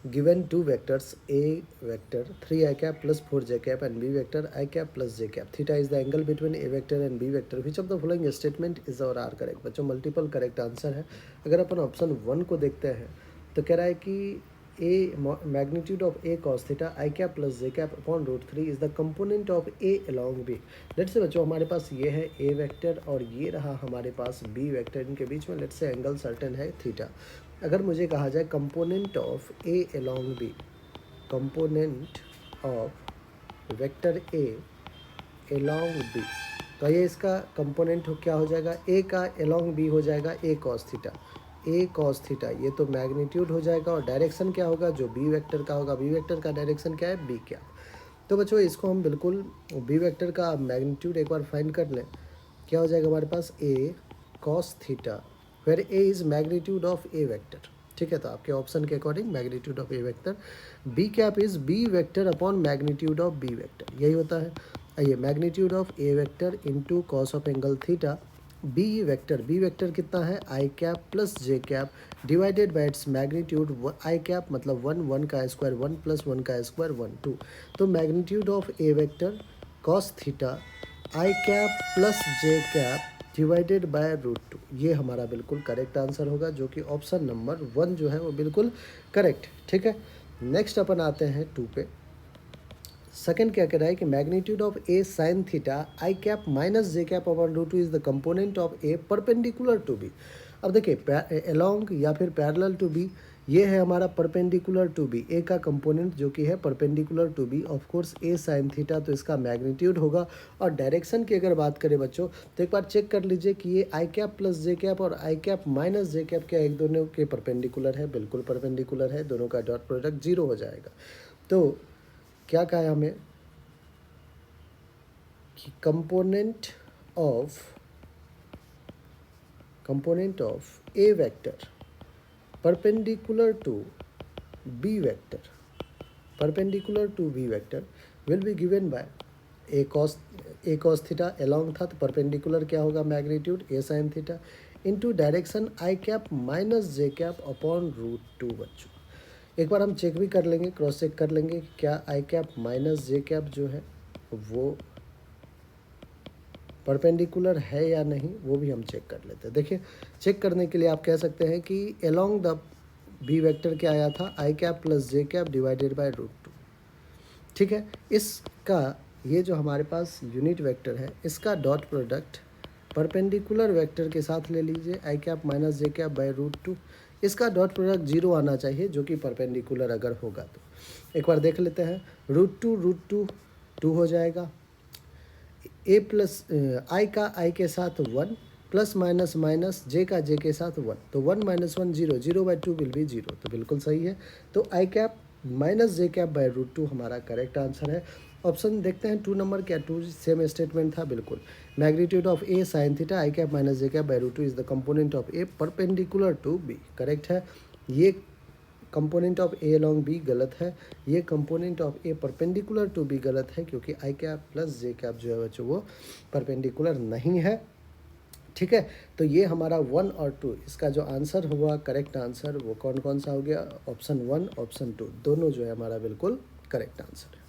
given two vectors a vector 3 I cap plus 4 j cap and b vector I cap plus j cap. Theta is the angle between a vector and b vector. Which of the following statement is और are correct? बच्चों multiple correct answer है. अगर अपन option 1 को देखते हैं तो कह रहा है कि a magnitude of a cos theta I cap plus j cap upon root 3 is the component of a along b. Let's say बच्चों हमारे पास ये है a वेक्टर और ये रहा हमारे पास b वेक्टर. इनके बीच में लेट्स से एंगल सर्टेन है थीटा. अगर मुझे कहा जाए component of A along b, component of vector a along b, तो ये इसका कंपोनेंट क्या हो जाएगा? a का along b हो जाएगा a cos theta. a cos theta ये तो मैग्नीट्यूड हो जाएगा और डायरेक्शन क्या होगा? जो b वेक्टर का होगा. b वेक्टर का डायरेक्शन क्या है? b क्या. तो बच्चों इसको हम बिल्कुल b वेक्टर का मैग्नीट्यूड एक बार फाइंड कर लें. क्या हो जाएगा हमारे पास? a cos theta where a is magnitude of a vector. ठीक है, तो आपके ऑप्शन के according magnitude of a vector. b cap is b vector upon magnitude of b vector. यही होता है. आइए, magnitude of a vector into cos of angle theta. B vector कितना है? I cap plus j cap divided by its magnitude. I cap मतलब 1 का square 1 plus 1 का square 1 2. तो magnitude of a vector cos theta i cap plus j cap divided by root 2. ये हमारा बिल्कुल correct answer होगा, जो कि ऑप्शन नंबर 1 जो है वो बिल्कुल करेक्ट. ठीक है, नेक्स्ट अपन आते हैं 2 पे. सेकंड क्या कह रहा है कि magnitude of a sine theta i cap minus j cap upon root 2 is the component of a perpendicular to b. अब देखिए अलोंग या फिर पैरेलल टू बी, ये है हमारा परपेंडिकुलर टू बी. ए का कंपोनेंट जो कि है perpendicular to b, of course a sine theta, तो इसका मैग्नीट्यूड होगा. और डायरेक्शन की अगर बात करें बच्चों तो एक बार चेक कर लीजिए कि ये आई कैप प्लस जे कैप और आई कैप माइनस जे कैप क्या एक दोनों के परपेंडिकुलर है? बिल्कुल परपेंडिकुलर है. दोनों का डॉट प्रोडक्ट 0 हो जाएगा. तो क्या कहा है हमें कि component of a vector perpendicular to b vector will be given by a cos theta along था, तो परपेंडिकुलर क्या होगा? Magnitude a sine theta into direction i cap minus j cap upon root 2. बच्चों एक बार हम चेक भी कर लेंगे, क्रॉस चेक कर लेंगे कि क्या आई कैप माइनस जे कैप जो है वो परपेंडिकुलर है या नहीं, वो भी हम चेक कर लेते हैं. देखिए, चेक करने के लिए आप कह सकते हैं कि अलोंग द बी वेक्टर क्या आया था? I cap plus j cap divided by root 2. ठीक है, इसका ये जो हमारे पास यूनिट वेक्टर है इसका डॉट प्रोडक्ट परपेंडिकुलर वेक्टर के साथ ले लीजिए, i cap minus j cap by root 2. इसका डॉट प्रोडक्ट 0 आना चाहिए, जो कि परपेंडिकुलर अगर होगा तो. एक बार देख लेते हैं. रूट टू 2 हो जाएगा. ए प्लस आई का आई के साथ 1 प्लस माइनस माइनस जे का जे के साथ 1, तो 1 माइनस 1 0, 0/2 विल बी 0. तो बिल्कुल सही है. तो i cap minus j cap by root 2 हमारा करेक्ट आंसर है. ऑप्शन देखते हैं 2 नंबर. क्या 2 सेम स्टेटमेंट था? बिल्कुल. Magnitude of a sine theta i cap minus j cap by root 2 is the component of a perpendicular to b. Correct है. ये component of a along b गलत है. ये component of a perpendicular to b गलत है, क्योंकि i cap plus j cap जो है बच्चों वो परपेंडिकुलर नहीं है. ठीक है, तो ये हमारा 1 और 2 इसका जो आंसर हुआ करेक्ट आंसर वो कौन कौन सा हो गया? ऑप्शन 1 ऑप्शन 2 दोनों जो है हमारा बिल्कुल करेक्ट आंसर है.